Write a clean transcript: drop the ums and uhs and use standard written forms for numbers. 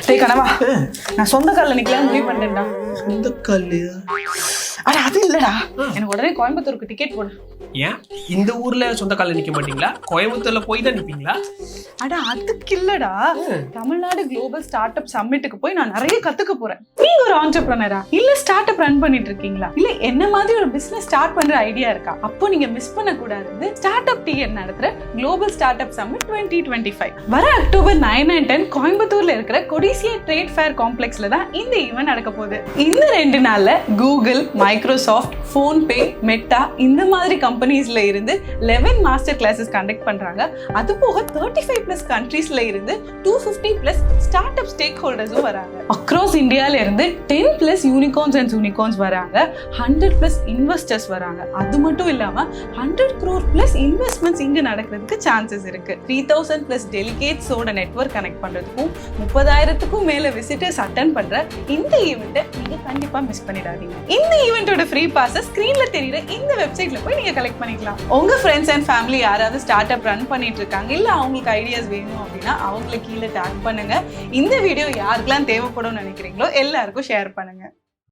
டேய் கனவா, நான் சொந்த காலில் நிக்கலாம் முடிவு பண்ணிட்டேன்டா. சொந்த கால்லையா? அட அது இல்லடா, எனக்கு உடனே கோயம்புத்தூருக்கு டிக்கெட் போடு. ஏன் இந்த ஊர்ல சொந்த காலில் நிக்க மாட்டீங்களா? கோயம்புத்தூர்ல போய் தான் நிப்பீங்களா? அட அதுக்கு இல்லடா, தமிழ்நாடு குளோபல் ஸ்டார்ட் அப் சம்மிட்டுக்கு போய் நான் நிறைய கத்துக்க போறேன். நீங்க ஒரு ஆண்டர்பிரனரா இல்ல ஸ்டார்ட் அப் ரன் பண்ணிட்டு இருக்கீங்களா, இல்ல என்ன மாதிரி ஒரு பிசினஸ் ஸ்டார்ட் பண்ற ஐடியா இருக்கா? அப்போ நீங்க மிஸ் பண்ண கூடாது ஸ்டார்ட் அப் டிஎன் நடத்துற குளோபல் ஸ்டார்ட் அப் சம்மிட் 2025. வர அக்டோபர் 9 and 10 கோயம்புத்தூர்ல இருக்கிற கொடிசியா ட்ரேட் ஃபேர் காம்ப்ளெக்ஸ்ல தான் இந்த ஈவென்ட் நடக்க போகுது. இந்த 2 நாள்ல கூகுள், மைக்ரோசாஃப்ட், போன்பே, மெட்டா இந்த மாதிரி கம்பெனிஸ்ல இருந்து 11 மாஸ்டர் கிளாஸஸ் கண்டக்ட் பண்றாங்க. அது போக 35+ கண்ட்ரீஸ்ல இருந்து 250+ ஸ்டார்ட் அப் ஸ்டேக் ஹோல்டர்ஸும் வராங்க. அக்ராஸ் இந்தியால இருந்து 10+ யூனிகார்ன்ஸ் அண்ட் யூனிகார்ன்ஸ் வராங்க. 100+ இன்வெஸ்டர்ஸ் வராங்க. அது மட்டும் இல்லாம 100 crore+ இன்வெஸ்ட்மெண்ட்ஸ் இங்க நடக்கிறதுக்கு சான்சஸ் இருக்கு. 3000+ டெலிகேட்ஸோட நெட்வொர்க் கனெக்ட் பண்றதுக்கும் 30,000க்கும் மேல விசிட்டர்ஸ் அட்டெண்ட் பண்ற இந்த ஈவெண்ட்டை நீங்க கண்டிப்பா மிஸ் பண்ணிடாதீங்க. இந்த ஈவெண்டோட ஃப்ரீ பாஸை ஸ்கிரீன்ல தெரியுற இந்த வெப்சைட்ல போய் நீங்க கலெக்ட் பண்ணிக்கலாம். உங்க ஃப்ரெண்ட்ஸ் அண்ட் ஃபேமிலி யாராவது ஸ்டார்ட் அப் ரன் பண்ணிட்டு இருக்காங்க, இல்ல அவங்களுக்கு ஐடியாஸ் வேணும் அப்படின்னா அவங்களை கீழே டேக் பண்ணுங்க. இந்த வீடியோ யாருக்கெல்லாம் தேவைப்படும் நினைக்கிறீங்களோ எல்லாருக்கும் ஷேர் பண்ணுங்க.